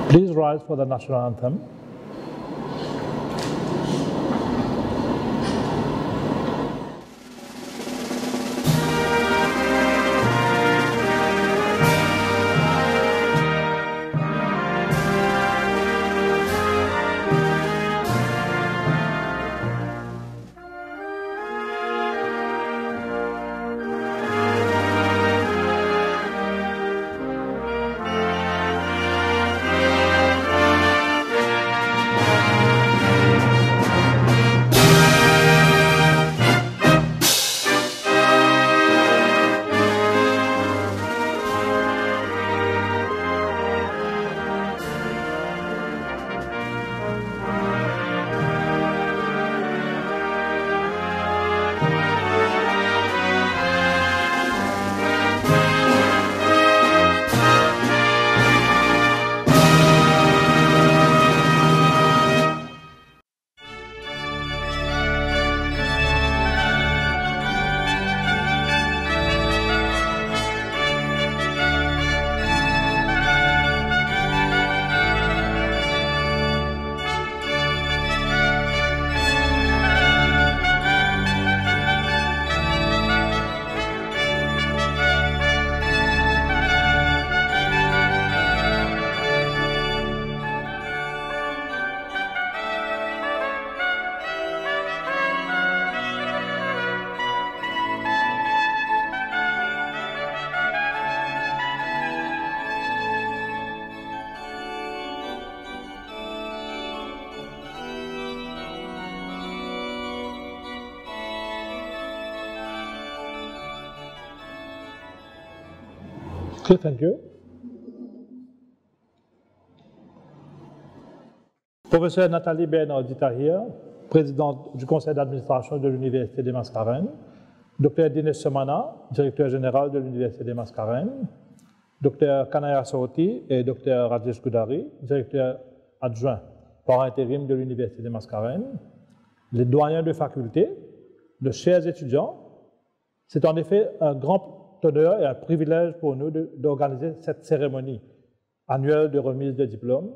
Please rise for the national anthem. Okay, thank you. Professeur Nathalie Bernardi-Tahir, présidente du conseil d'administration de l'Université des Mascarenes, Dr Dinesh Somana, directeur général de l'Université des Mascarenes, Dr Kanaya Soroti et Dr Rajesh Goudari, directeur adjoint par intérim de l'Université des Mascarenes, les doyens de faculté, de chers étudiants. C'est en effet un grand honneur et un privilège pour nous d'organiser cette cérémonie annuelle de remise de diplômes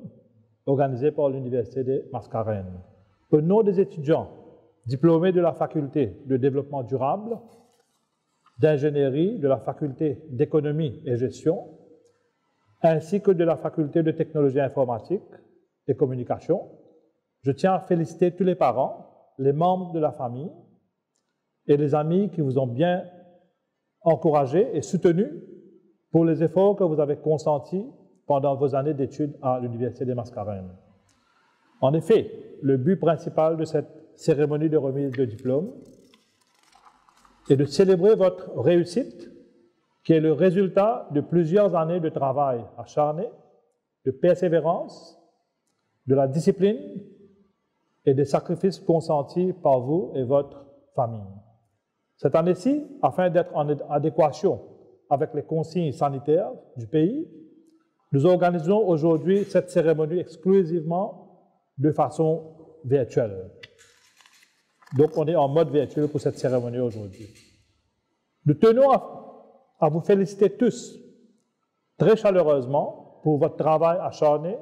organisée par l'Université des Mascarenes. Au nom des étudiants diplômés de la faculté de développement durable, d'ingénierie, de la faculté d'économie et gestion, ainsi que de la faculté de technologie informatique et communication, je tiens à féliciter tous les parents, les membres de la famille et les amis qui vous ont bien encouragé et soutenu pour les efforts que vous avez consentis pendant vos années d'études à l'Université des Mascarenes. En effet, le but principal de cette cérémonie de remise de diplôme est de célébrer votre réussite, qui est le résultat de plusieurs années de travail acharné, de persévérance, de la discipline et des sacrifices consentis par vous et votre famille. Cette année-ci, afin d'être en adéquation avec les consignes sanitaires du pays, nous organisons aujourd'hui cette cérémonie exclusivement de façon virtuelle. Donc, on est en mode virtuel pour cette cérémonie aujourd'hui. Nous tenons à vous féliciter tous très chaleureusement pour votre travail acharné,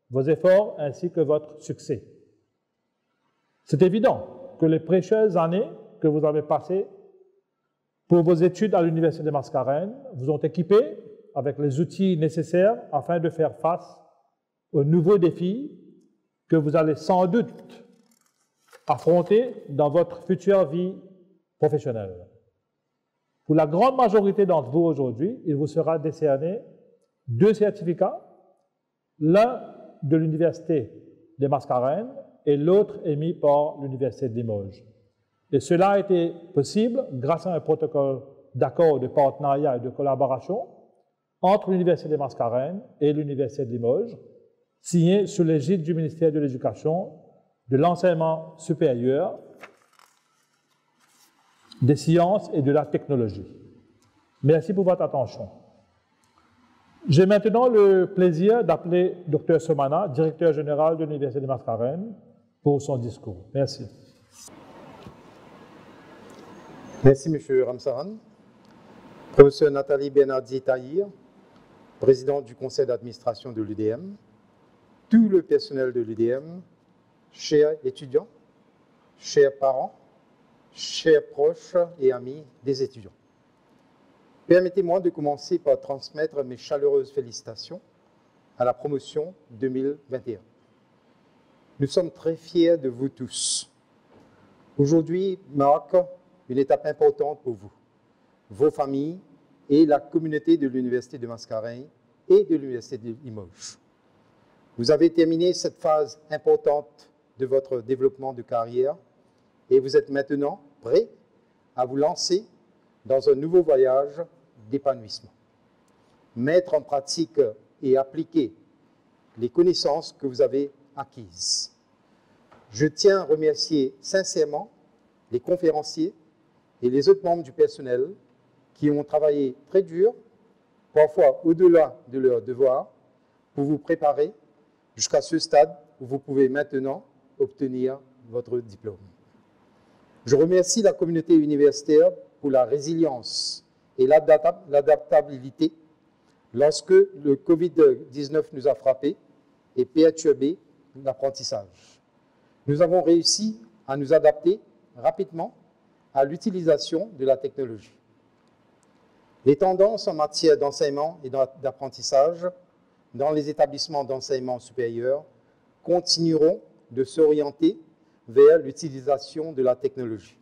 vos efforts ainsi que votre succès. C'est évident que les précieuses années que vous avez passées pour vos études à l'Université des Mascarenes vous ont équipé avec les outils nécessaires afin de faire face aux nouveaux défis que vous allez sans doute affronter dans votre future vie professionnelle. Pour la grande majorité d'entre vous aujourd'hui, il vous sera décerné 2 certificats, l'un de l'Université des Mascarenes et l'autre émis par l'Université de Limoges. Et cela a été possible grâce à un protocole d'accord de partenariat et de collaboration entre l'Université des Mascarenes et l'Université de Limoges, signé sous l'égide du ministère de l'Éducation, de l'Enseignement supérieur, des Sciences et de la Technologie. Merci pour votre attention. J'ai maintenant le plaisir d'appeler Dr Somana, directeur général de l'Université des Mascarenes, pour son discours. Merci. Merci, M. Ramsaran. Professeur Nathalie Bernardi-Tahir, présidente du conseil d'administration de l'UDM. tout le personnel de l'UDM, chers étudiants, chers parents, chers proches et amis des étudiants. Permettez-moi de commencer par transmettre mes chaleureuses félicitations à la promotion 2021. Nous sommes très fiers de vous tous. Aujourd'hui marque une étape importante pour vous, vos familles et la communauté de l'Université de Mascarenhs et de l'Université de Limoges. Vous avez terminé cette phase importante de votre développement de carrière et vous êtes maintenant prêts à vous lancer dans un nouveau voyage d'épanouissement. Mettre en pratique et appliquer les connaissances que vous avez acquises. Je tiens à remercier sincèrement les conférenciers et les autres membres du personnel qui ont travaillé très dur, parfois au-delà de leurs devoirs, pour vous préparer jusqu'à ce stade où vous pouvez maintenant obtenir votre diplôme. Je remercie la communauté universitaire pour la résilience et l'adaptabilité lorsque le Covid-19 nous a frappés et perturbé l'apprentissage. Nous avons réussi à nous adapter rapidement à l'utilisation de la technologie. Les tendances en matière d'enseignement et d'apprentissage dans les établissements d'enseignement supérieur continueront de s'orienter vers l'utilisation de la technologie.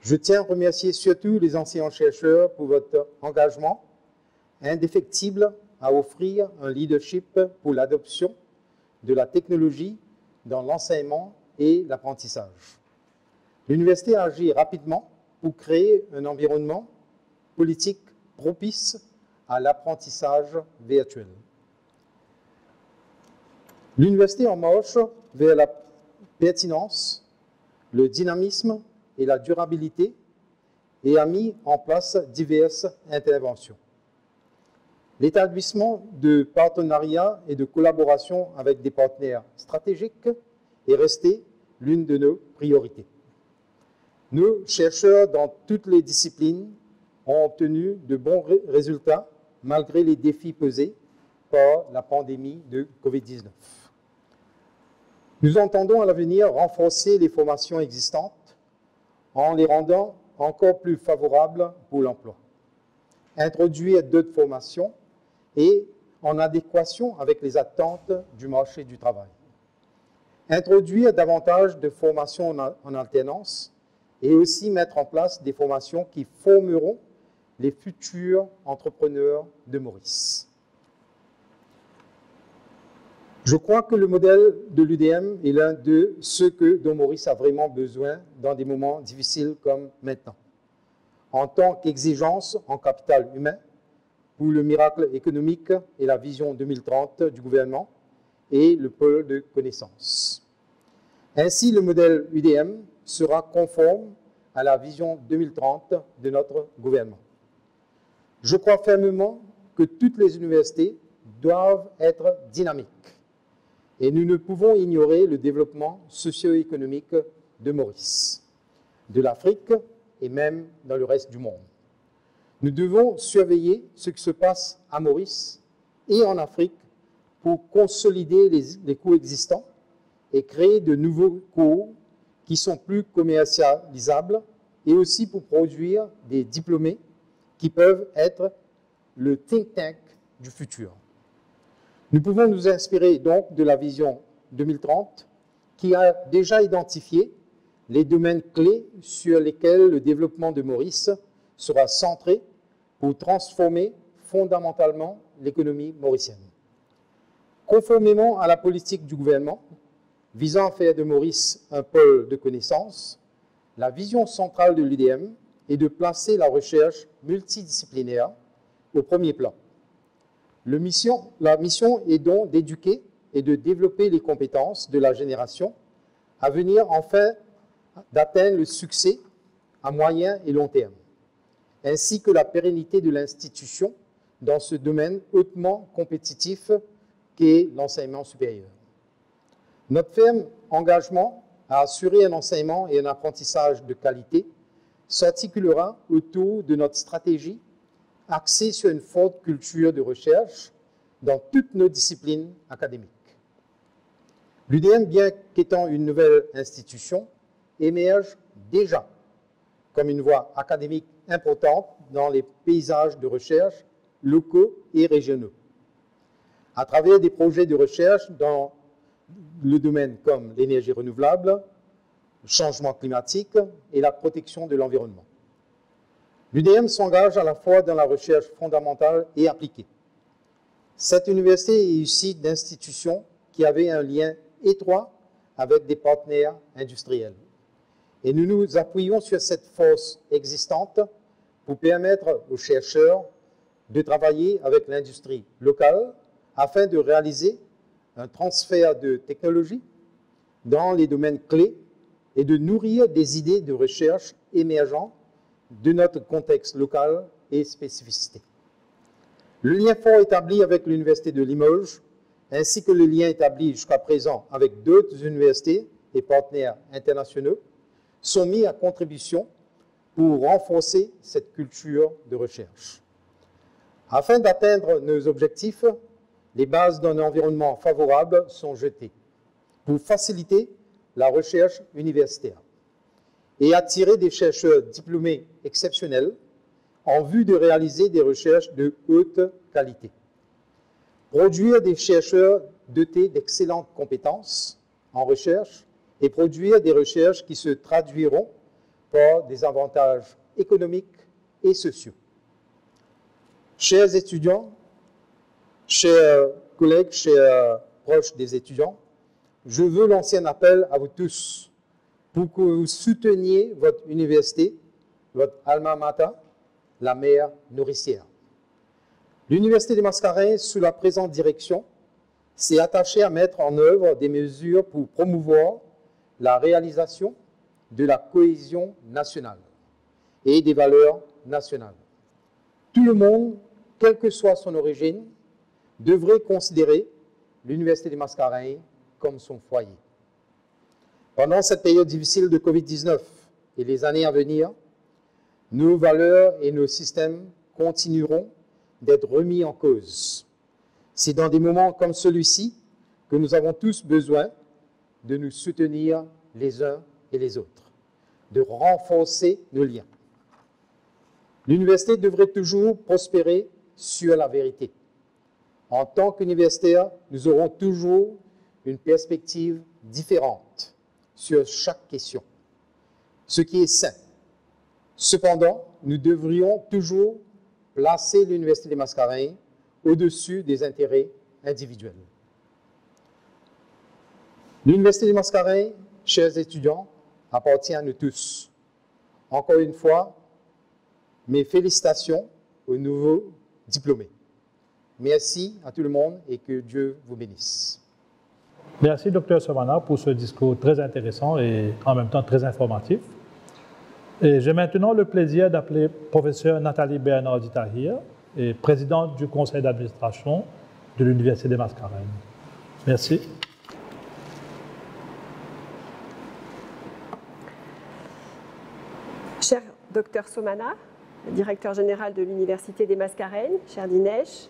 Je tiens à remercier surtout les enseignants-chercheurs pour votre engagement indéfectible à offrir un leadership pour l'adoption de la technologie dans l'enseignement et l'apprentissage. L'université a agi rapidement pour créer un environnement politique propice à l'apprentissage virtuel. L'université en marche vers la pertinence, le dynamisme et la durabilité et a mis en place diverses interventions. L'établissement de partenariats et de collaboration avec des partenaires stratégiques est resté l'une de nos priorités. Nos chercheurs dans toutes les disciplines ont obtenu de bons résultats malgré les défis posés par la pandémie de Covid-19. Nous entendons à l'avenir renforcer les formations existantes en les rendant encore plus favorables pour l'emploi, introduire d'autres formations et en adéquation avec les attentes du marché du travail, introduire davantage de formations en alternance et aussi mettre en place des formations qui formeront les futurs entrepreneurs de Maurice. Je crois que le modèle de l'UDM est l'un de ceux dont Maurice a vraiment besoin dans des moments difficiles comme maintenant. En tant qu'exigence en capital humain, pour le miracle économique et la vision 2030 du gouvernement et le pôle de connaissances. Ainsi, le modèle UDM sera conforme à la vision 2030 de notre gouvernement. Je crois fermement que toutes les universités doivent être dynamiques et nous ne pouvons ignorer le développement socio-économique de Maurice, de l'Afrique et même dans le reste du monde. Nous devons surveiller ce qui se passe à Maurice et en Afrique pour consolider les coûts existants et créer de nouveaux coûts qui sont plus commercialisables et aussi pour produire des diplômés qui peuvent être le think tank du futur. Nous pouvons nous inspirer donc de la vision 2030 qui a déjà identifié les domaines clés sur lesquels le développement de Maurice sera centré pour transformer fondamentalement l'économie mauricienne. Conformément à la politique du gouvernement visant à faire de Maurice un pôle de connaissances, la vision centrale de l'UDM est de placer la recherche multidisciplinaire au premier plan. La mission est donc d'éduquer et de développer les compétences de la génération à venir enfin d'atteindre le succès à moyen et long terme, ainsi que la pérennité de l'institution dans ce domaine hautement compétitif qu'est l'enseignement supérieur. Notre ferme engagement à assurer un enseignement et un apprentissage de qualité s'articulera autour de notre stratégie axée sur une forte culture de recherche dans toutes nos disciplines académiques. L'UDM, bien qu'étant une nouvelle institution, émerge déjà comme une voie académique importante dans les paysages de recherche locaux et régionaux, à travers des projets de recherche dans le domaine comme l'énergie renouvelable, le changement climatique et la protection de l'environnement. L'UDM s'engage à la fois dans la recherche fondamentale et appliquée. Cette université est issue d'institutions qui avaient un lien étroit avec des partenaires industriels. Et nous nous appuyons sur cette force existante pour permettre aux chercheurs de travailler avec l'industrie locale afin de réaliser un transfert de technologie dans les domaines clés et de nourrir des idées de recherche émergentes de notre contexte local et spécificité. Le lien fort établi avec l'Université de Limoges, ainsi que le lien établi jusqu'à présent avec d'autres universités et partenaires internationaux, sont mis à contribution pour renforcer cette culture de recherche. Afin d'atteindre nos objectifs, les bases d'un environnement favorable sont jetées pour faciliter la recherche universitaire et attirer des chercheurs diplômés exceptionnels en vue de réaliser des recherches de haute qualité. Produire des chercheurs dotés d'excellentes compétences en recherche et produire des recherches qui se traduiront par des avantages économiques et sociaux. Chers étudiants, chers collègues, chers proches des étudiants, je veux lancer un appel à vous tous pour que vous souteniez votre université, votre alma mater, la mère nourricière. L'Université des Mascareignes, sous la présente direction, s'est attachée à mettre en œuvre des mesures pour promouvoir la réalisation de la cohésion nationale et des valeurs nationales. Tout le monde, quelle que soit son origine, devrait considérer l'Université des Mascareignes comme son foyer. Pendant cette période difficile de Covid-19 et les années à venir, nos valeurs et nos systèmes continueront d'être remis en cause. C'est dans des moments comme celui-ci que nous avons tous besoin de nous soutenir les uns et les autres, de renforcer nos liens. L'université devrait toujours prospérer sur la vérité. En tant qu'universitaires, nous aurons toujours une perspective différente sur chaque question, ce qui est sain. Cependant, nous devrions toujours placer l'Université des Mascareignes au-dessus des intérêts individuels. L'Université des Mascareignes, chers étudiants, appartient à nous tous. Encore une fois, mes félicitations aux nouveaux diplômés. Merci à tout le monde et que Dieu vous bénisse. Merci, Dr. Somana, pour ce discours très intéressant et en même temps très informatif. Et j'ai maintenant le plaisir d'appeler professeur Nathalie Bernard-Ditahir, présidente du conseil d'administration de l'Université des Mascareignes. Merci. Cher Dr. Somana, directeur général de l'Université des Mascareignes, cher Dinesh,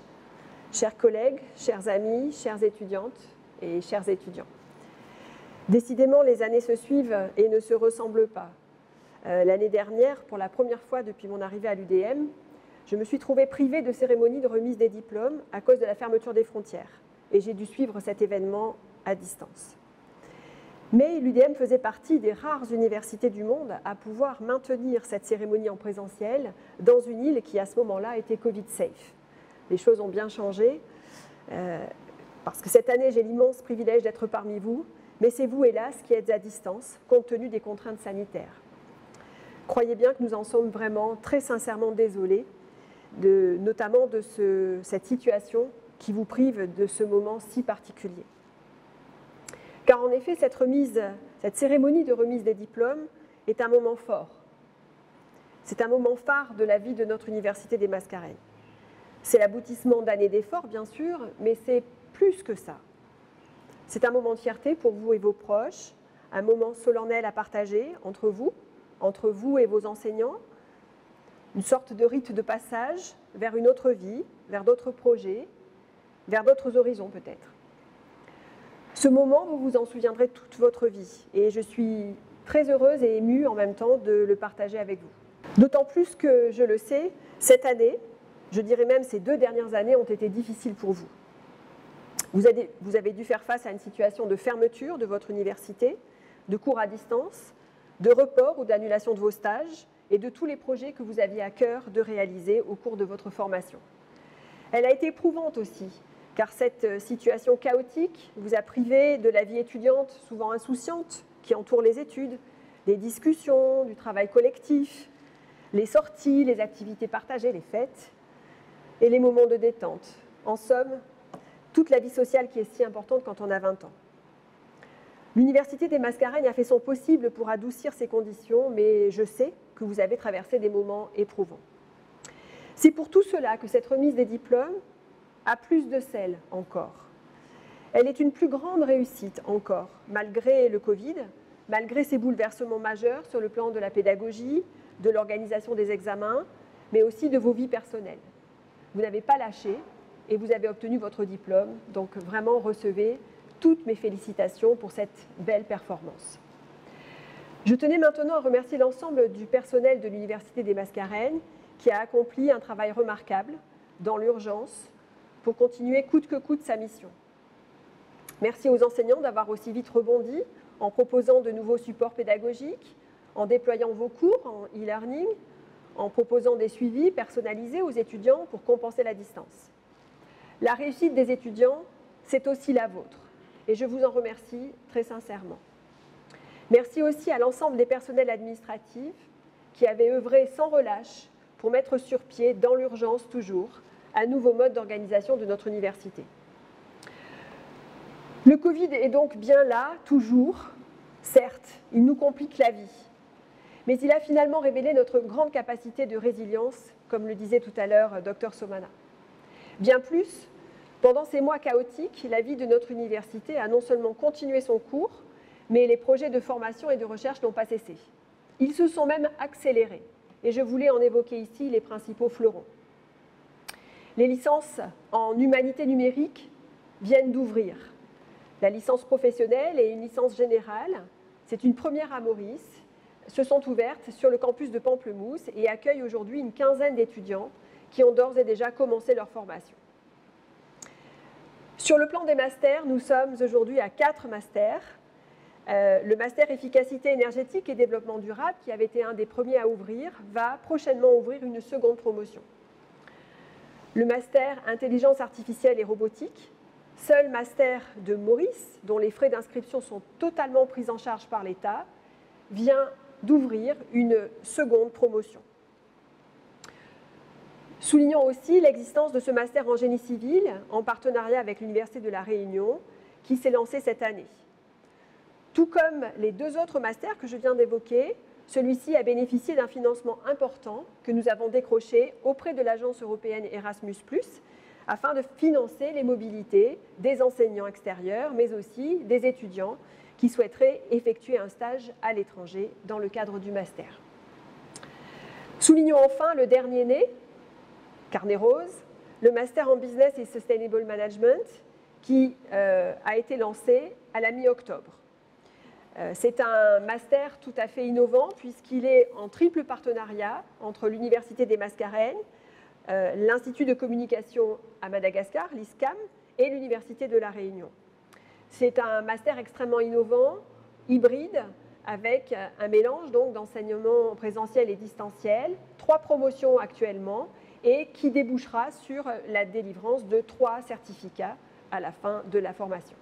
chers collègues, chers amis, chères étudiantes et chers étudiants. Décidément, les années se suivent et ne se ressemblent pas. L'année dernière, pour la première fois depuis mon arrivée à l'UDM, je me suis trouvée privée de cérémonie de remise des diplômes à cause de la fermeture des frontières et j'ai dû suivre cet événement à distance. Mais l'UDM faisait partie des rares universités du monde à pouvoir maintenir cette cérémonie en présentiel dans une île qui, à ce moment-là, était Covid-safe. Les choses ont bien changé, parce que cette année, j'ai l'immense privilège d'être parmi vous, mais c'est vous, hélas, qui êtes à distance, compte tenu des contraintes sanitaires. Croyez bien que nous en sommes vraiment très sincèrement désolés, notamment de cette situation qui vous prive de ce moment si particulier. Car en effet, cette cérémonie de remise des diplômes est un moment fort. C'est un moment phare de la vie de notre Université des Mascareignes. C'est l'aboutissement d'années d'efforts, bien sûr, mais c'est plus que ça. C'est un moment de fierté pour vous et vos proches, un moment solennel à partager entre vous et vos enseignants, une sorte de rite de passage vers une autre vie, vers d'autres projets, vers d'autres horizons peut-être. Ce moment, vous vous en souviendrez toute votre vie et je suis très heureuse et émue en même temps de le partager avec vous. D'autant plus que, je le sais, cette année, je dirais même ces 2 dernières années ont été difficiles pour vous. Vous avez dû faire face à une situation de fermeture de votre université, de cours à distance, de report ou d'annulation de vos stages et de tous les projets que vous aviez à cœur de réaliser au cours de votre formation. Elle a été éprouvante aussi, car cette situation chaotique vous a privé de la vie étudiante souvent insouciante qui entoure les études, des discussions, du travail collectif, les sorties, les activités partagées, les fêtes et les moments de détente. En somme, toute la vie sociale qui est si importante quand on a 20 ans. L'Université des Mascareignes a fait son possible pour adoucir ces conditions, mais je sais que vous avez traversé des moments éprouvants. C'est pour tout cela que cette remise des diplômes a plus de sel encore. Elle est une plus grande réussite encore, malgré le Covid, malgré ces bouleversements majeurs sur le plan de la pédagogie, de l'organisation des examens, mais aussi de vos vies personnelles. Vous n'avez pas lâché et vous avez obtenu votre diplôme, donc vraiment recevez toutes mes félicitations pour cette belle performance. Je tenais maintenant à remercier l'ensemble du personnel de l'Université des Mascareignes qui a accompli un travail remarquable dans l'urgence pour continuer coûte que coûte sa mission. Merci aux enseignants d'avoir aussi vite rebondi en proposant de nouveaux supports pédagogiques, en déployant vos cours en e-learning, en proposant des suivis personnalisés aux étudiants pour compenser la distance. La réussite des étudiants, c'est aussi la vôtre et je vous en remercie très sincèrement. Merci aussi à l'ensemble des personnels administratifs qui avaient œuvré sans relâche pour mettre sur pied, dans l'urgence toujours, un nouveau mode d'organisation de notre université. Le Covid est donc bien là, toujours. Certes, il nous complique la vie, mais il a finalement révélé notre grande capacité de résilience, comme le disait tout à l'heure Dr Somana. Bien plus, pendant ces mois chaotiques, la vie de notre université a non seulement continué son cours, mais les projets de formation et de recherche n'ont pas cessé. Ils se sont même accélérés, et je voulais en évoquer ici les principaux fleurons. Les licences en humanité numérique viennent d'ouvrir. La licence professionnelle et une licence générale, c'est une première à Maurice, se sont ouvertes sur le campus de Pamplemousse et accueillent aujourd'hui une quinzaine d'étudiants qui ont d'ores et déjà commencé leur formation. Sur le plan des masters, nous sommes aujourd'hui à 4 masters. Le master efficacité énergétique et développement durable, qui avait été un des premiers à ouvrir, va prochainement ouvrir une seconde promotion. Le master intelligence artificielle et robotique, seul master de Maurice, dont les frais d'inscription sont totalement pris en charge par l'État, vient d'ouvrir une seconde promotion. Soulignons aussi l'existence de ce master en génie civil en partenariat avec l'Université de La Réunion qui s'est lancé cette année. Tout comme les 2 autres masters que je viens d'évoquer, celui-ci a bénéficié d'un financement important que nous avons décroché auprès de l'agence européenne Erasmus+, afin de financer les mobilités des enseignants extérieurs, mais aussi des étudiants qui souhaiteraient effectuer un stage à l'étranger dans le cadre du master. Soulignons enfin le dernier né, Carnet Rose, le Master en Business et Sustainable Management, qui a été lancé à la mi-octobre. C'est un master tout à fait innovant puisqu'il est en triple partenariat entre l'Université des Mascareignes, l'Institut de communication à Madagascar, l'ISCAM, et l'Université de La Réunion. C'est un master extrêmement innovant, hybride, avec un mélange d'enseignement présentiel et distanciel, 3 promotions actuellement, et qui débouchera sur la délivrance de 3 certificats à la fin de la formation.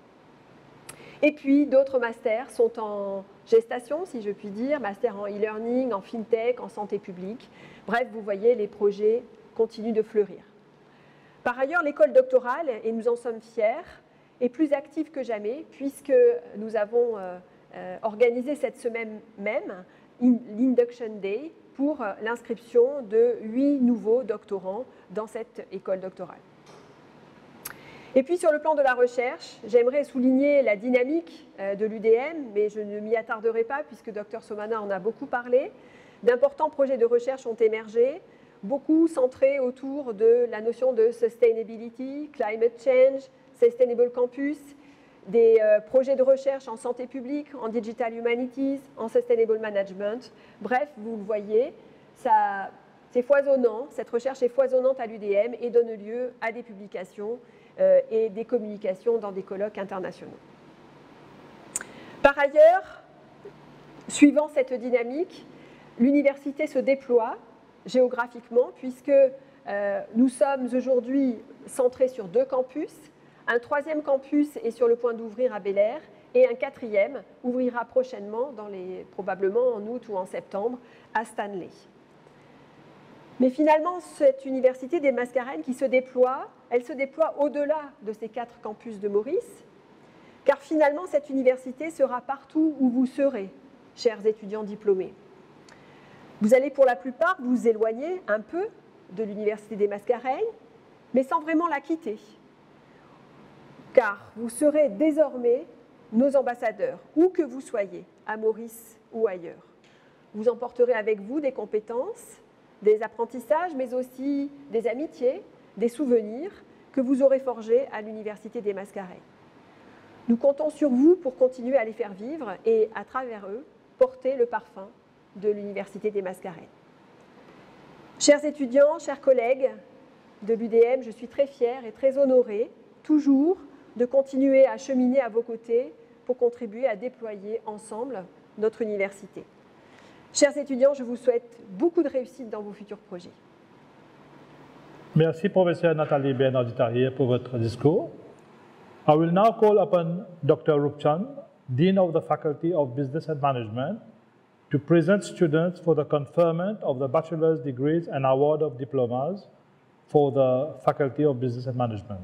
Et puis, d'autres masters sont en gestation, si je puis dire, master en e-learning, en fintech, en santé publique. Bref, vous voyez, les projets continuent de fleurir. Par ailleurs, l'école doctorale, et nous en sommes fiers, est plus active que jamais, puisque nous avons organisé cette semaine même l'Induction Day pour l'inscription de 8 nouveaux doctorants dans cette école doctorale. Et puis sur le plan de la recherche, j'aimerais souligner la dynamique de l'UDM, mais je ne m'y attarderai pas puisque Dr Somana en a beaucoup parlé. D'importants projets de recherche ont émergé beaucoup centrés autour de la notion de sustainability, climate change, sustainable campus, des projets de recherche en santé publique, en digital humanities, en sustainable management. Bref, vous le voyez, c'est foisonnant, cette recherche est foisonnante à l'UDM et donne lieu à des publications et des communications dans des colloques internationaux. Par ailleurs, suivant cette dynamique, l'université se déploie géographiquement puisque nous sommes aujourd'hui centrés sur 2 campus. Un 3e campus est sur le point d'ouvrir à Bel-Air et un 4e ouvrira prochainement, probablement en août ou en septembre, à Stanley. Mais finalement, cette université des Mascareignes qui se déploie, elle se déploie au-delà de ces 4 campus de Maurice, car finalement, cette université sera partout où vous serez, chers étudiants diplômés. Vous allez pour la plupart vous éloigner un peu de l'université des Mascareignes, mais sans vraiment la quitter, car vous serez désormais nos ambassadeurs, où que vous soyez, à Maurice ou ailleurs. Vous emporterez avec vous des compétences, des apprentissages, mais aussi des amitiés, des souvenirs que vous aurez forgés à l'université des Mascareignes. Nous comptons sur vous pour continuer à les faire vivre et, à travers eux, porter le parfum de l'université des Mascareignes. Chers étudiants, chers collègues de l'UDM, je suis très fière et très honorée, toujours, de continuer à cheminer à vos côtés pour contribuer à déployer ensemble notre université. Chers étudiants, je vous souhaite beaucoup de réussite dans vos futurs projets. Merci, professeur Nathalie Bernardi-Tahir, pour votre discours. I will now call upon Dr. Rupchand, Dean of the Faculty of Business and Management, to present students for the conferment of the bachelor's degrees and award of diplomas for the Faculty of Business and Management.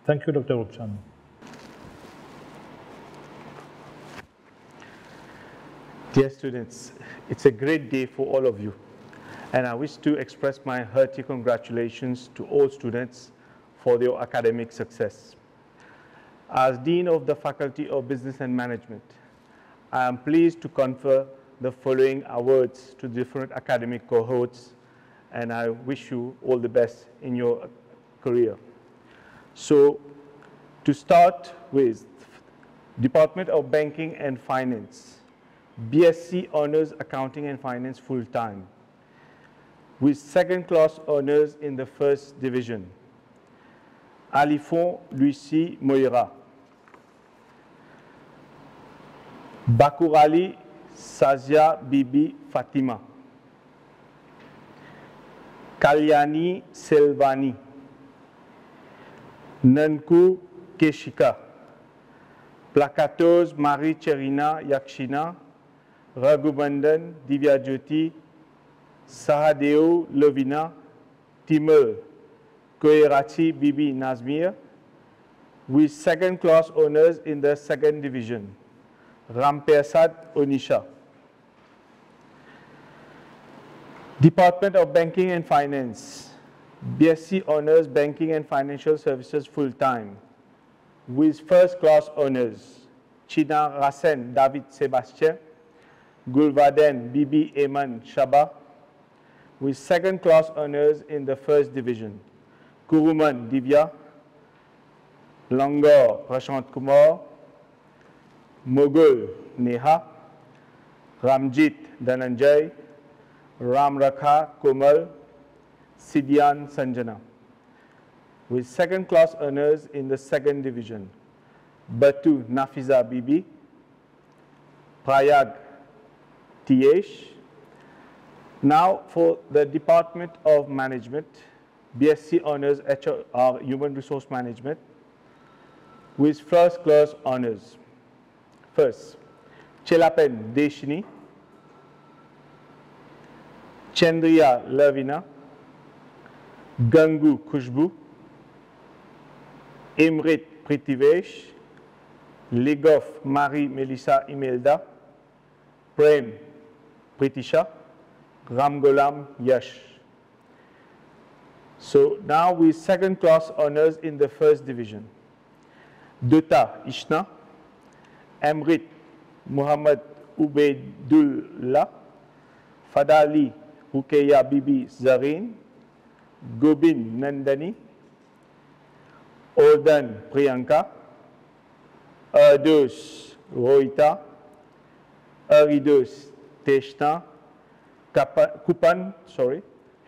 Thank you, Dr. Rupchand. Dear students, it's a great day for all of you, and I wish to express my hearty congratulations to all students for their academic success. As Dean of the Faculty of Business and Management, I am pleased to confer the following awards to different academic cohorts, and I wish you all the best in your career. So, to start with, Department of Banking and Finance, BSc Honors Accounting and Finance full-time, with second-class honors in the first division. Alifon Lucie Moira. Bakourali Sazia Bibi Fatima. Kalyani Selvani. Nanku Keshika. Plakatos Marie Cherina Yakshina. Raghubandan Divyajyoti. Sahadeo Lovina. Timur Koerati Bibi Nazmir, with second-class honors in the second division. Rampersad Onisha. Department of Banking and Finance, BSc Honors Banking and Financial Services full-time, with first-class honors. China Rasen David Sebastien, Gulvaden Bibi Eman Shaba, with second-class honors in the first division. Kuruman Divya, Langor Prashant Kumar, Mogul Neha, Ramjit Dhananjay, Ramrakha Komal, Sidian Sanjana, with second-class honors in the second division. Batu Nafiza Bibi, Prayag Tiesh. Now for the Department of Management, BSc Honors HR, Human Resource Management, with first-class honors. First, Chelapen Deshini, Chandriya Lavina, Gangu Khushbu, Imrit Pritivesh, Legoff Marie Melissa Imelda, Prem Pritisha, Ramgolam Yash. So now with second-class honors in the first division. Dutta Ishna, Amrit Muhammad Ubaidullah, Fadali Rukeya Bibi Zareen, Gobin Nandani, Olden Priyanka, Erdous Rohita, Aridous Teshna, Kupan,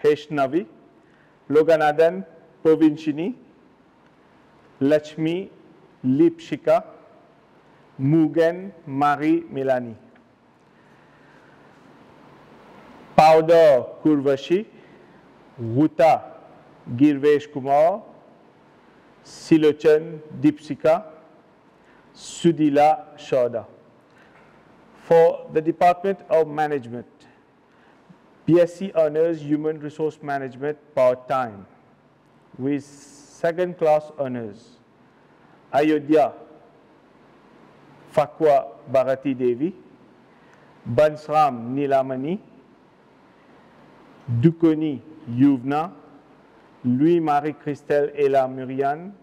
Heshnavi, Loganathan Provinchini, Lakshmi Lipshika, Mugen Marie Melanie. Powder Kurvashi, Ruta Girvesh Kumar, Silochan Dipsika, Sudila Shoda. For the Department of Management, BSc Honors Human Resource Management part-time with second class honors, Ayodhya Fakwa Bharati Devi, Bansram Nilamani, Dukoni Yuvna, Louis-Marie Christelle Ella Murian,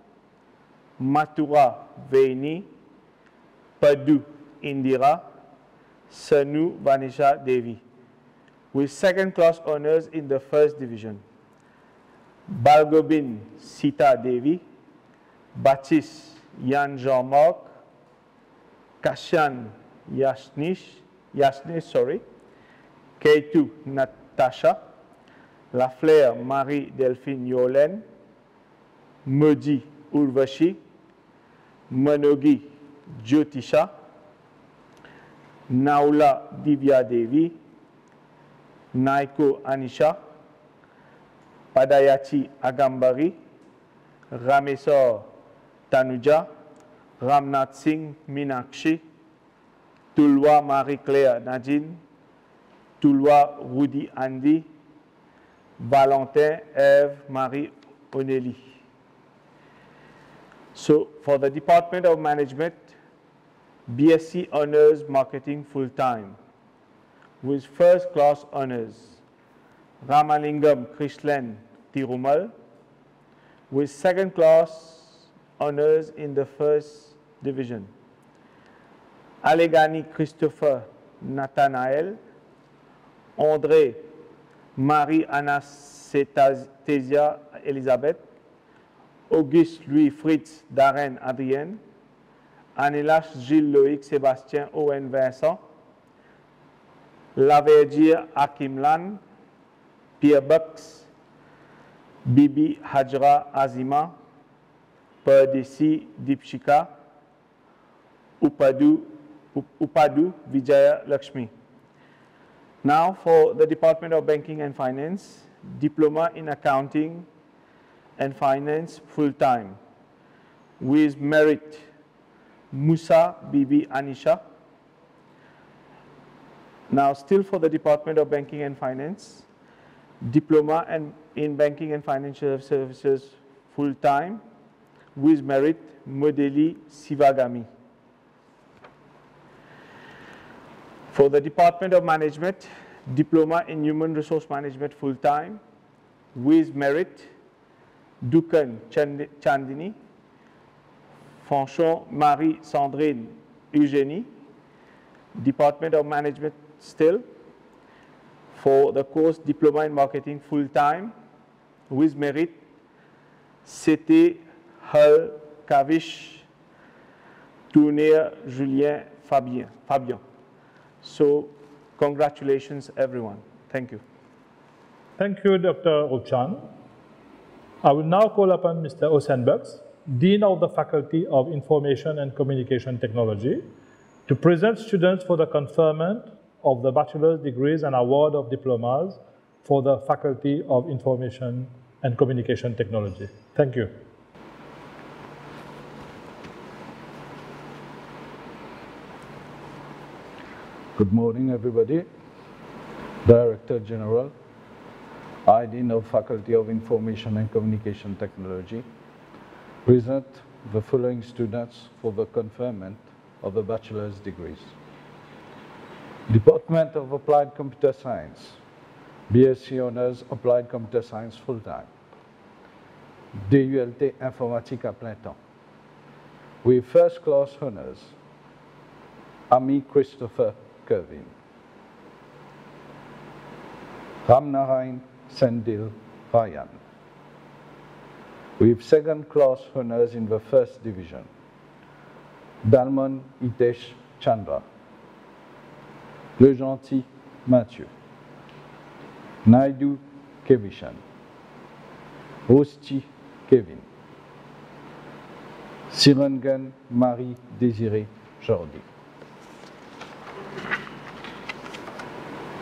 Mathura Veini, Padu Indira, Sanu Vanisha Devi, with second class honors in the first division. Balgobin Sita Devi, Baptiste Yan Jean-Marc, Kashan Yashnish, K2 Natasha, Lafleur Marie Delphine Yolen, Modi Urvashi, Manogi Jyotisha, Naula Divya Devi, Naiko Anisha, Padayati Agambari, Ramesor Tanuja, Ramnath Singh Minakshi, Tulwa Marie-Claire Nadine, Tulwa Rudy Andy, Valentin Eve Marie Oneli. So for the Department of Management, BSc Honors Marketing full-time with first class honors, Ramalingam Krishnan Tirumal, with second class honors in the first division, Allegany Christopher Nathanael, André Marie Anastasia Elisabeth, Auguste Louis Fritz Darren Adrienne, Anelache Gilles Loïc Sébastien Owen Vincent, Laverdier Hakim Lan, Pierre Bux, Bibi Hajra Azima, Perdesi Dipshika, Upadu Vijaya Lakshmi. Now for the Department of Banking and Finance, Diploma in Accounting and Finance full-time with merit, Musa Bibi Anisha. Now still for the Department of Banking and Finance, Diploma in Banking and Financial Services full-time with merit, Modeli Sivagami. For the Department of Management, Diploma in Human Resource Management full-time with merit, Dukan Chandini, Fanchon Marie-Sandrine Eugénie, Department of Management still. For the course Diploma in Marketing full-time with merit, C'était Hull Kavish Tournier Julien Fabien. So congratulations everyone. Thank you. Thank you, Dr. Rupchan. I will now call upon Mr. Osenbuks, Dean of the Faculty of Information and Communication Technology, to present students for the conferment of the bachelor's degrees and award of diplomas for the Faculty of Information and Communication Technology. Thank you. Good morning, everybody. Director General, I, Dean of Faculty of Information and Communication Technology, present the following students for the conferment of the bachelor's degrees. Department of Applied Computer Science, BSc Honors Applied Computer Science full-time. DULT Informatique à plein temps. With first class honors, Ami Christopher Kervin, Ramnarayan Sendil Ryan, with second-class honors in the first division. Dalman Hitesh Chandra, Le Gentil Mathieu, Naidu Kevishan, Rosti Kevin, Sirangan Marie Désirée Jordi.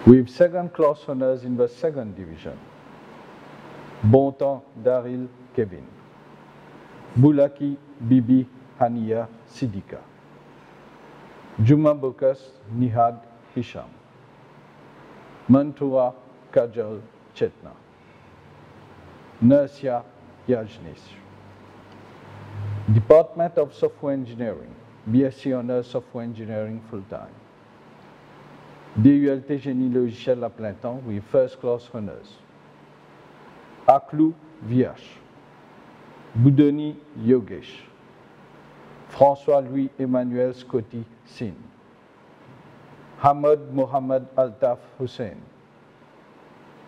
With second-class honors in the second division, Bontan Daril Kevin, Boulaki Bibi Hania Sidika, Juma Bokas Nihad Hisham, Mantua Kajal Chetna, Nursia Yajnis. Department of Software Engineering, BSc Honors Software Engineering full-time. DULT Génie Logiciel à plein temps with first-class honors. Aklou Viash, Boudoni Yogesh, François-Louis Emmanuel Scotty Sin, Hamad Mohamed Altaf Hussein,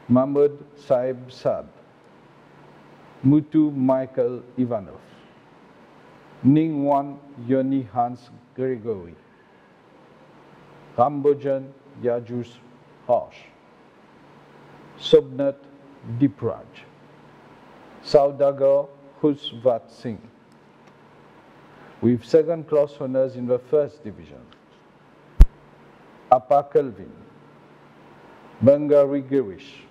Mahmoud Saib Saad, Mutu Michael Ivanov, Ningwan Yoni Hans Gregory, Rambojan Yajus Harsh, Sobnat Dipraj, Saudagar Khusvat Singh, with second-class honors in the first division. Apa Kelvin, Bangari Girish,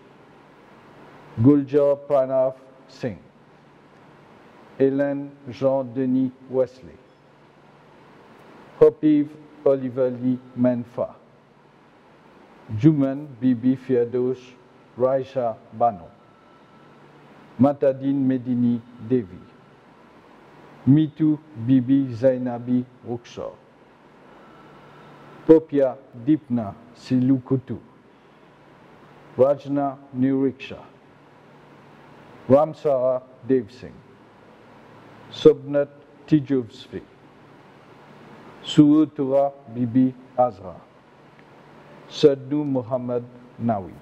Guljar Pranav Singh, Hélène Jean-Denis Wesley, Hopiv Oliver Lee Menfa, Juman Bibi Firdosh Raisha Bano, Matadine Medini Devi, Mitu Bibi Zainabi Ruksor, Popia Dipna Silukutu, Rajna Niriksha, Ramsara Dev Singh, Sobnat Tijuvsvi, Suutura Bibi Azra, Sadnu Muhammad Nawid,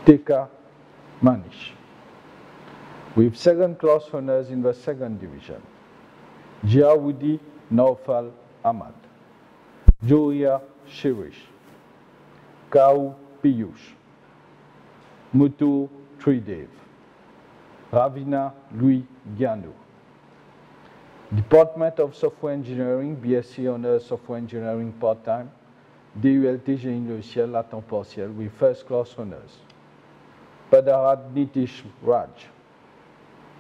Teka Manish, with second-class honors in the second division. Jiawudi Naufal Ahmad, Joria Shirish, Kau Piyush, Mutu Tridev, Ravina Louis Gyanou. Department of Software Engineering, BSc Honors Software Engineering part-time, DULT Génie Logiciel à temps partiel with first-class honors. Padarat Nitish Raj,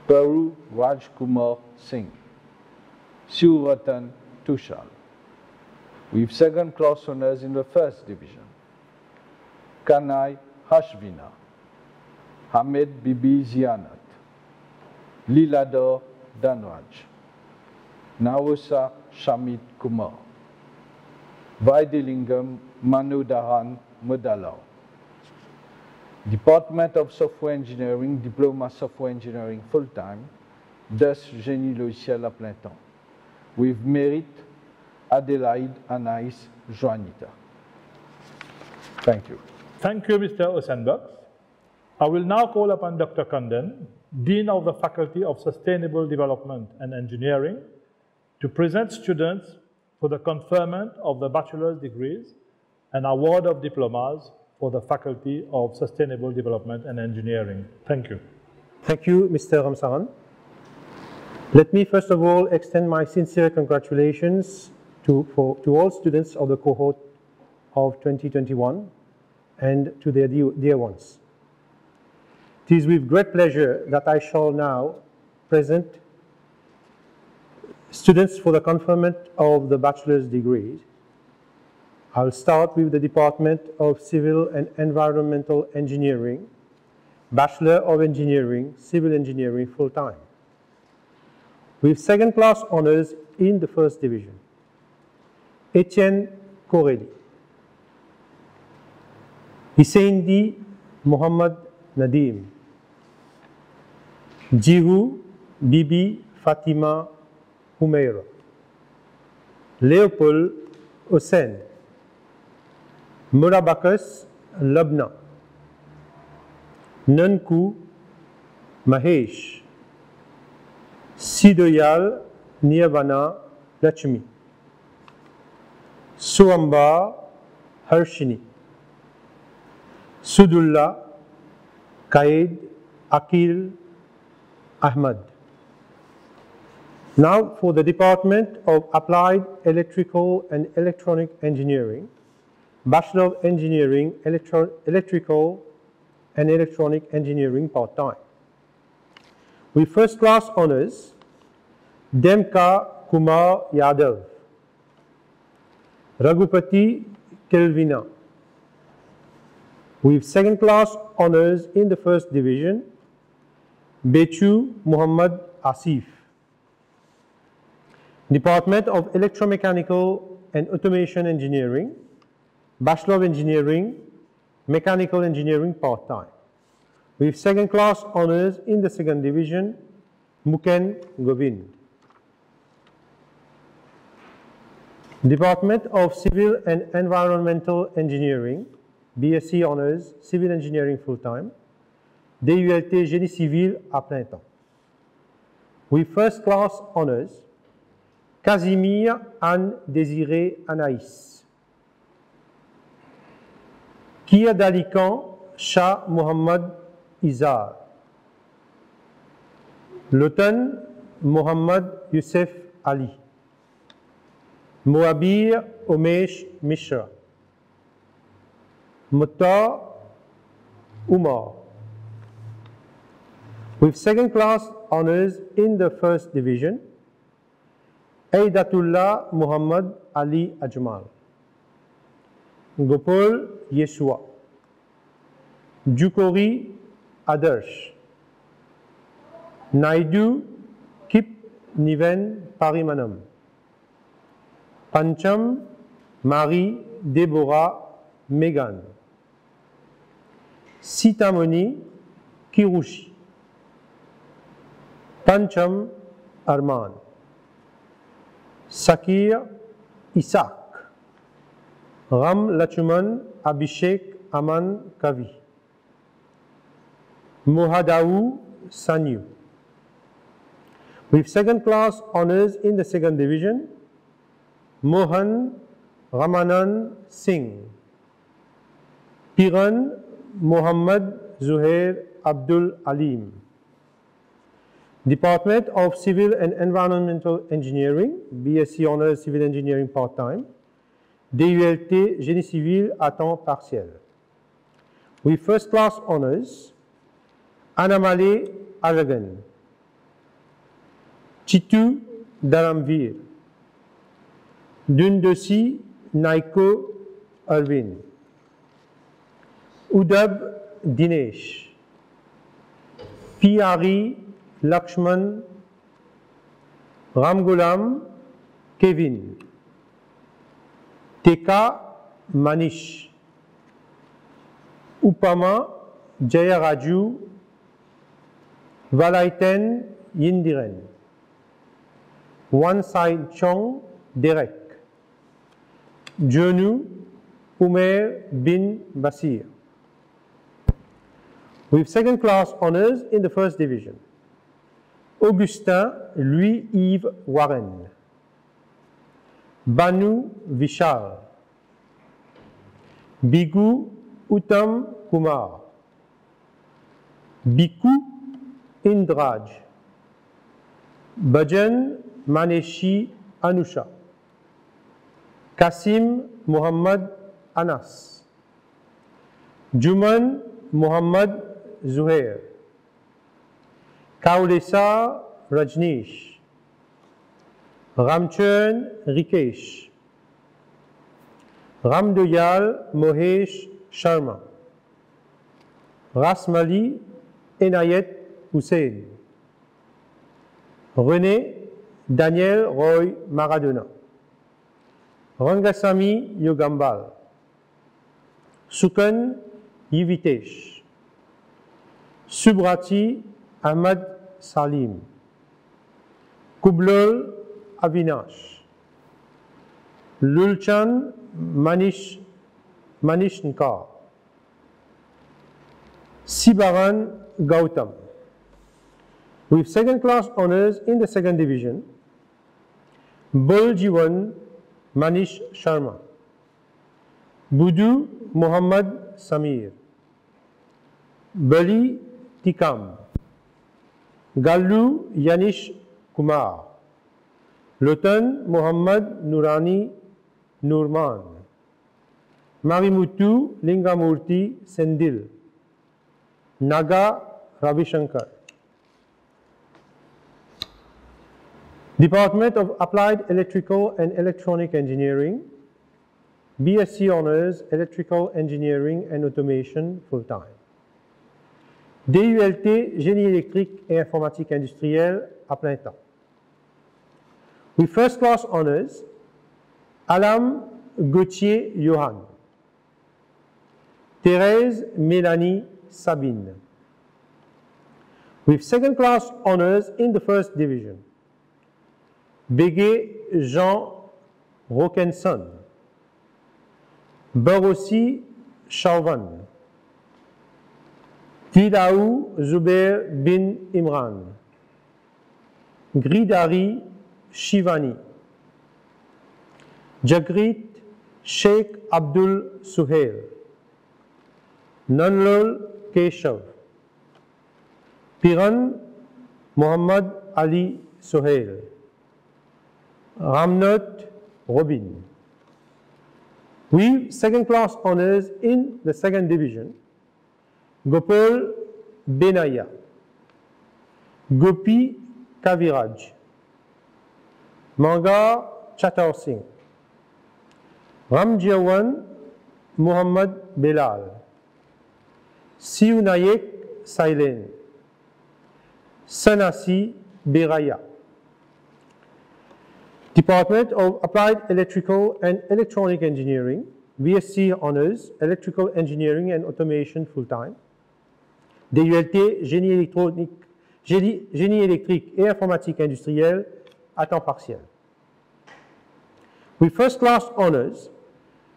Paru Raj Kumar Singh, Suratan Tushal, with second-class honors in the first division. Kanai Hashvina, Hamed Bibi Zianat, Lilador Danraj, Naosa Shamit Kumar, Vaidilingam Manudaran Modalau. Department of Software Engineering, Diploma Software Engineering full-time, DES Génie Logiciel à plein temps, with merit Adelaide Anaïs Joanita. Thank you. Thank you, Mr. Osenbuks. I will now call upon Dr. Condon, Dean of the Faculty of Sustainable Development and Engineering, to present students for the conferment of the bachelor's degrees and award of diplomas for the Faculty of Sustainable Development and Engineering. Thank you. Thank you, Mr. Ramsaran. Let me first of all extend my sincere congratulations to all students of the cohort of 2021 and to their dear ones. It is with great pleasure that I shall now present students for the conferment of the bachelor's degrees. I'll start with the Department of Civil and Environmental Engineering, Bachelor of Engineering, Civil Engineering full-time, with second-class honors in the first division. Etienne Koreli, Hisseindi Mohammad Nadim, Jihu Bibi Fatima Humeira, Leopold Hossein, Murabakas Labna, Nanku Mahesh, Sidoyal Nirvana Lakshmi, Suamba Harshini, Sudulla Qaid Akil Ahmad. Now for the Department of Applied Electrical and Electronic Engineering, Bachelor of Engineering, Electrical and Electronic Engineering part-time. With first class honors, Demka Kumar Yadav, Raghupati Kelvina. With second class honors in the first division, Bechu Muhammad Asif. Department of Electromechanical and Automation Engineering, Bachelor of Engineering, Mechanical Engineering part-time. With second class honors in the second division, Muken Govind. Department of Civil and Environmental Engineering, BSc honors, Civil Engineering full-time, DULT Génie Civil à plein temps. With first class honors, Casimir Anne Désirée Anaïs. Kia Dalikan Shah Mohammad Izar. Lotan Mohammad Youssef Ali. Moabir Omesh Mishra. Mutar Umar. With second class honors in the first division, Aidatullah Muhammad Ali Ajmal. Gopal Yeshua. Jukori Adarsh. Naidu Kip Niven Parimanam. Pancham Marie Deborah Megan. Sitamoni Kirushi. Pancham Arman. Sakir Isaac. Ram Lachuman Abhishek Aman Kavi. Mohadaou Sanyu. With second class honors in the second division, Mohan Ramanan Singh. Piran Muhammad Zuhair Abdul Alim. Department of Civil and Environmental Engineering, BSc Honors Civil Engineering part-time, DULT Génie Civil à temps partiel. With first class honors, Anamale Aragan, Chitu Dharamvir, Dundosi Naiko Arvin, Udab Dinesh, Piari Lakshman, Ramgulam Kevin, Teka Manish, Upama Jayaraju, Valaiten Yindiren, One Side Chong Derek, Jonu Umer bin Basir. With second class honors in the first division, Augustin Louis-Yves Warren, Banu Vishal, Bigu Uttam Kumar, Biku Indraj, Bhajan Maneshi Anusha, Kasim Muhammad Anas, Juman Muhammad Zuhair, Kaulesa Rajneesh, Ramchern Rikesh, Ramdoyal Mohesh Sharma, Rasmali Enayet Hussein, René Daniel Roy Maradona, Rangasamy Yogambal, Sukan Yivitesh, Subrati Ahmad Salim, Kublol Avinash, Lulchan Manishnkar, Sibaran Gautam, With second class honors in the second division, Bul Jiwan Manish Sharma, Budu Muhammad Samir, Bali Tikam, Gallu Yanish Kumar, Lotan Muhammad Nurani Nurman, Marimutu Lingamurti Sendil, Naga Ravishankar. Department of Applied Electrical and Electronic Engineering, BSc Honors Electrical Engineering and Automation full-time. DULT Génie électrique et informatique industrielle à plein temps. With first class honors, Alam Gauthier Johan, Thérèse Mélanie Sabine. With second class honors in the first division, Bégué Jean Rokenson, Barossi Chauvan, Tidaou Zubair bin Imran, Gridari Shivani, Jagrit Sheikh Abdul Suhail, Nanlol Keshav, Piran Muhammad Ali Suhail, Ramnot Robin. With second class honors in the second division, Gopal Benaya, Gopi Kaviraj, Manga Chatar Singh, Ramjiawan Muhammad Belal, Siunayek Sailen, Sanasi Beraya. Department of Applied Electrical and Electronic Engineering, BSc Honors, Electrical Engineering and Automation full-time. DULT Génie électronique, Génie électrique et informatique industrielle à temps partiel. With first class honors,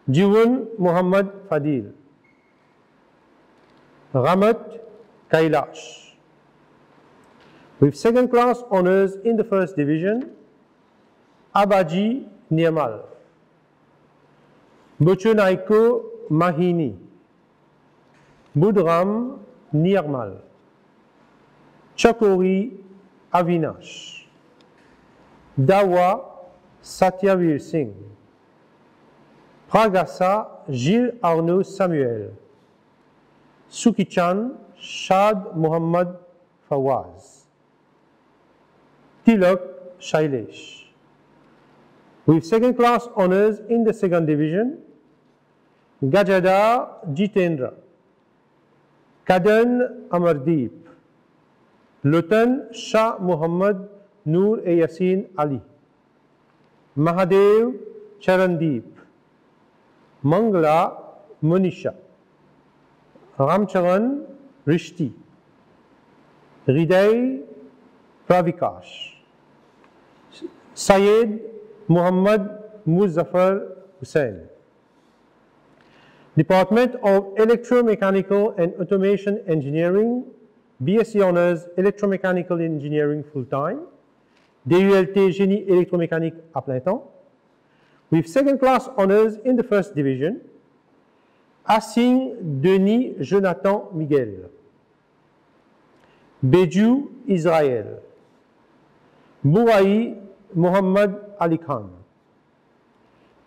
Jiwan Muhammad Fadil, Ramat Kailash. With second class honors in the first division, Abaji Nirmal, Bochonaiko Mahini, Budram Nirmal, Chakori Avinash, Dawa Satyavir Singh, Pragasa Gilles Arnaud Samuel, Sukichan Shad Muhammad Fawaz, Tilok Shailesh. With second class honors in the second division, Gajadar Jitendra, Kadan Amardeep, Lotan Shah Muhammad Noor e Yasin Ali, Mahadev Charandeep, Mangla Monisha, Ramcharan Rishti, Hriday Pravikash, Syed Muhammad Muzaffar Hussain. Department of Electromechanical and Automation Engineering, BSc Honors Electromechanical Engineering full-time, DULT Génie électromécanique à plein temps, with second class honors in the first division, Assing Denis Jonathan Miguel, Beju Israël, Bouaï Mohammad Ali Khan,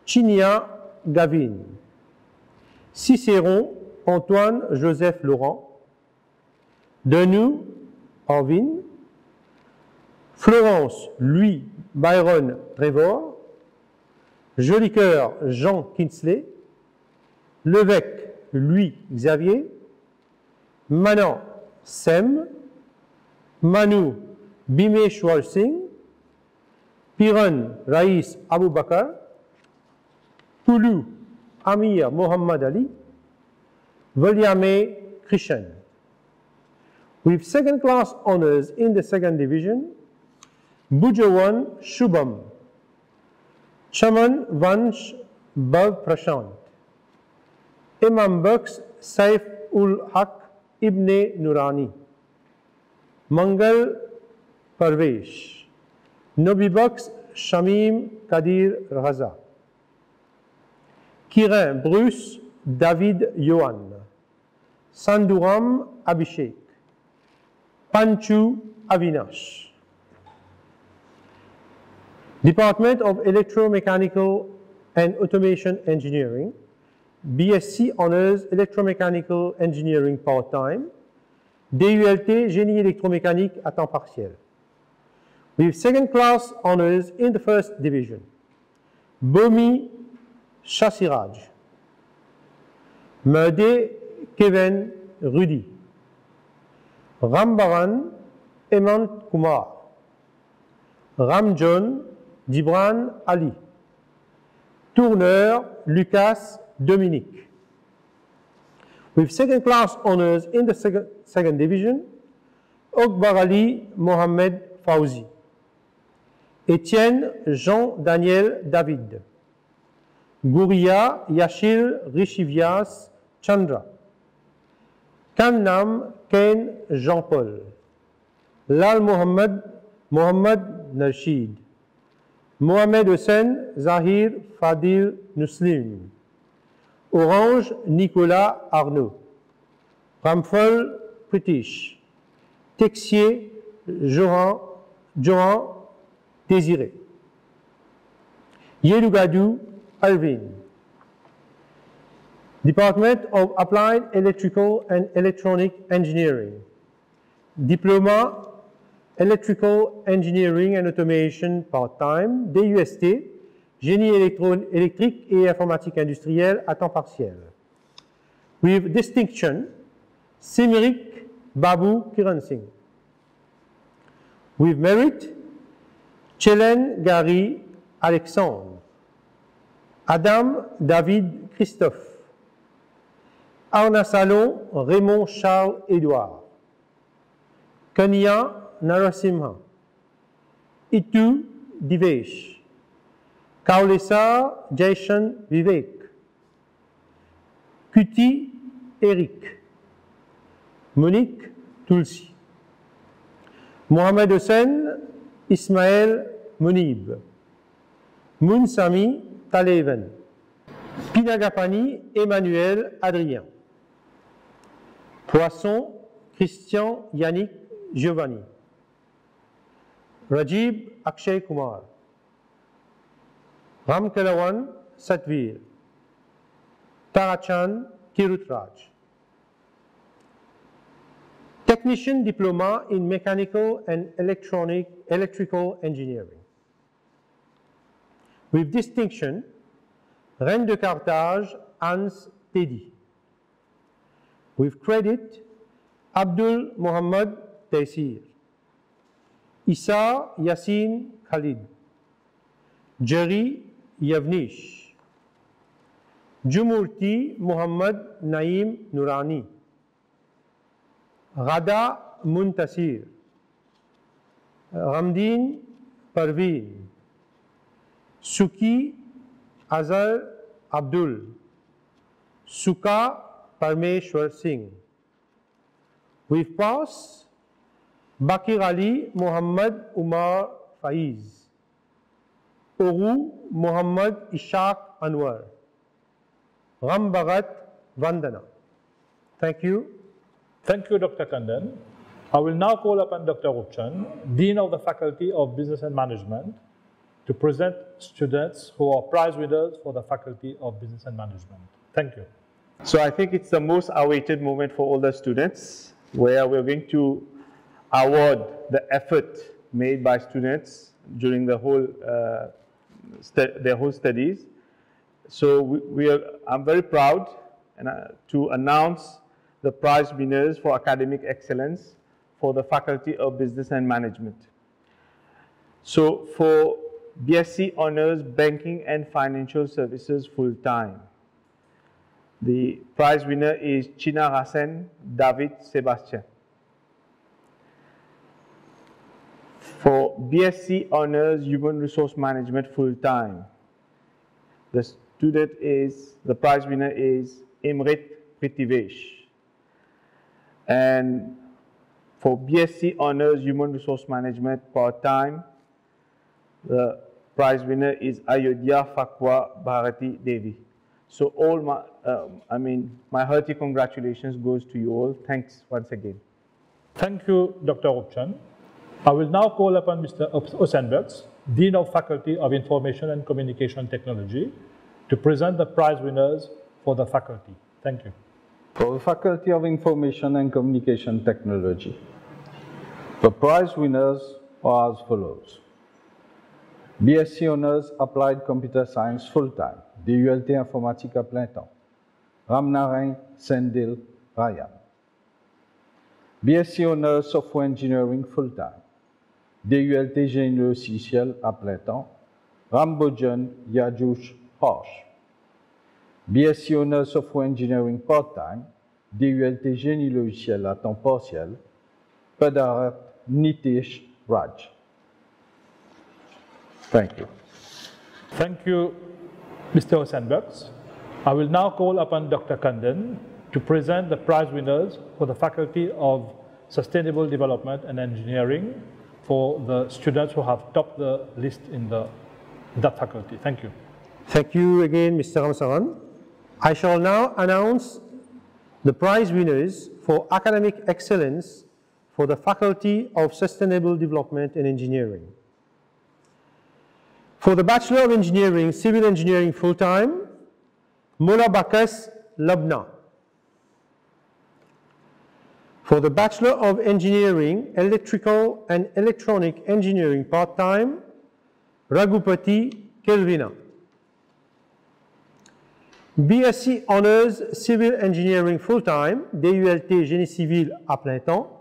Chinia Gavin, Cicéron Antoine Joseph Laurent, Denou Orvin, Florence Louis Byron Trevor, Jolicoeur Jean Kinsley, Levesque Louis Xavier, Manan Sem, Manu Bimeshwar Singh, Piran Raïs Abou Bakar, Toulou Amir Mohammad Ali, Voliame Krishan. With second class honors in the second division, Bujawan Shubham, Chaman Vansh Bhav Prashant, Imam Baks Saif ul Haq Ibn Nurani, Mangal Parvesh. Nobibox Shamim Kadir Raza. Kirin Bruce David Yohan. Sanduram Abhishek. Panchu Avinash. Department of Electromechanical and Automation Engineering, BSc Honors Electromechanical Engineering part-time, DULT Génie électromécanique à temps partiel. With second class honors in the first division, Bomi Shasiraj, Merde Kevin Rudy, Rambaran Hemant Kumar, Ramjon Dibran Ali, Tourneur Lucas Dominique. With second class honors in the second division, Okbar Ali Mohamed Fauzi, Étienne Jean-Daniel David, Gouria Yashil Rishivias Chandra, Kannam Ken Jean-Paul, Lal Mohamed Nasheed, Mohamed Hussein Zahir Fadil Nuslim, Orange Nicolas Arnaud, Ramphol Pritish, Texier Johan Désiré, Yelugadou Alvin. Department of Applied Electrical and Electronic Engineering, Diploma Electrical Engineering and Automation part-time, DUST, Génie électrique et informatique industrielle à temps partiel. With distinction, Simirik Babu Kiran Singh. With merit, Chelen Gary Alexandre, Adam David Christophe, Arna Salon Raymond Charles Édouard, Kanya Narasimha, Itu Divesh, Kaulesa Jason Vivek, Kuti Eric, Monique Tulsi, Mohamed Hussein Ismaël Monib, Munsami Taleven, Pinagapani Emmanuel Adrien, Poisson Christian Yannick Giovanni, Rajib Akshay Kumar, Ramkalawan Satvir, Tarachan Kirutraj. Technician Diploma in Mechanical and Electrical Engineering. With distinction, Reine de Carthage Hans Teddy. With credit, Abdul Muhammad Taysir, Issa Yassin Khalid, Jerry Yavnish, Jumurti Muhammad Naim Nurani, Rada Muntasir, Ramdin Parveen, Suki Azhar Abdul, Suka Parmeshwar Singh. With pass, Bakir Ali Muhammad Umar Faiz, Oru Muhammad Ishaq Anwar, Rambarat Vandana. Thank you. Thank you, Dr. Kandan. I will now call upon Dr. Rupchan, Dean of the Faculty of Business and Management, to present students who are prize winners for the Faculty of Business and Management. Thank you. So I think it's the most awaited moment for all the students, where we're going to award the effort made by students during the whole their whole studies. So I'm very proud to announce the prize winners for academic excellence for the Faculty of Business and Management. So for BSc Honors Banking and Financial Services full-time, the prize winner is China Hassan David Sebastien. For BSc Honors Human Resource Management full-time, the prize winner is Imrit Pritivesh. And For BSc Honors Human Resource Management part-time, the prize winner is Ayodhya Fakwa Bharati Devi. So all my hearty congratulations goes to you all. Thanks once again. Thank you, Dr. Rupchan. I will now call upon Mr. Osenbergs, Dean of Faculty of Information and Communication Technology, to present the prize winners for the faculty. Thank you. For the Faculty of Information and Communication Technology, the prize winners are as follows. BSc Honors Applied Computer Science full-time, DULT Informatique à plein temps, Ramnarain Sendil Ryan. BSc Honors Software Engineering full-time, DULT Génie logiciel à plein temps, Rambojan Yajush Harsh. BSc Honors Software Engineering part-time, DULT Génie logiciel à temps partiel, Padarat Nitish Raj. Thank you. Thank you, Mr. Osenbergs. I will now call upon Dr. Kanden to present the prize winners for the Faculty of Sustainable Development and Engineering for the students who have topped the list in that faculty. Thank you. Thank you again, Mr. Ramsaran. I shall now announce the prize winners for academic excellence for the Faculty of Sustainable Development and Engineering. For the Bachelor of Engineering, Civil Engineering full-time, Mola Bakas Labna. For the Bachelor of Engineering, Electrical and Electronic Engineering part-time, Raghupati Kelvina. BSc Honors Civil Engineering full-time, DULT Génie Civil à plein temps,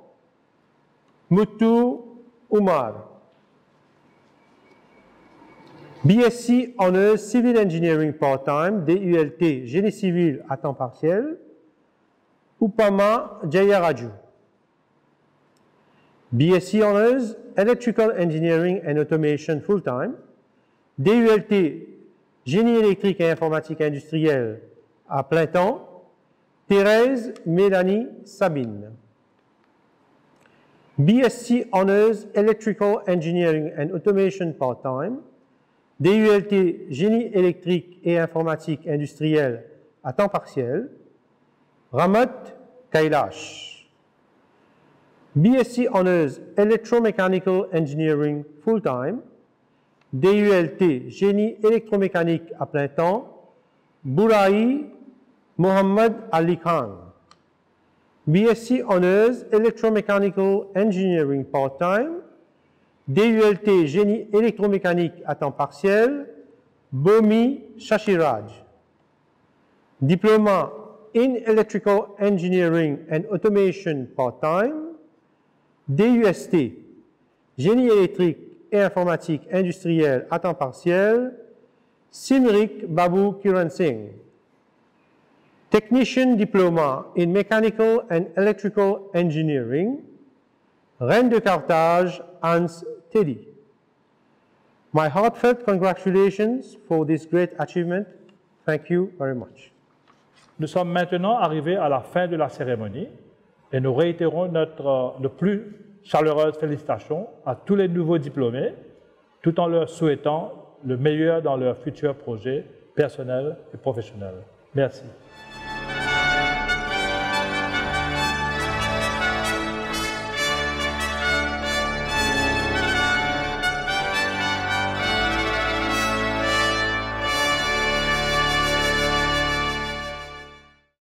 Muttu Umar. BSc Honors Civil Engineering part-time, DULT Génie Civil à temps partiel, Upama Jayaraju. BSc Honors Electrical Engineering and Automation full-time, DULT Génie électrique et informatique industrielle à plein temps, Thérèse Mélanie Sabine. BSc Honors Electrical Engineering and Automation part-time, DULT Génie électrique et informatique industrielle à temps partiel, Ramat Kailash. BSc Honors Electromechanical Engineering full-time, DULT Génie électromécanique à plein temps, Bourahi Mohammad Ali Khan. BSc Honors Electromechanical Engineering part-time, DULT Génie électromécanique à temps partiel, Bomi Shashiraj. Diplôme in Electrical Engineering and Automation part-time, DUST Génie électrique et informatique industrielle à temps partiel, Simrik Babu Kiran Singh. Technician Diploma in Mechanical and Electrical Engineering, Reine de Carthage, Hans Teddy. My heartfelt congratulations for this great achievement. Thank you very much. Nous sommes maintenant arrivés à la fin de la cérémonie et nous réitérons notre plus chaleureuse félicitations à tous les nouveaux diplômés, tout en leur souhaitant le meilleur dans leurs futurs projets personnels et professionnels. Merci.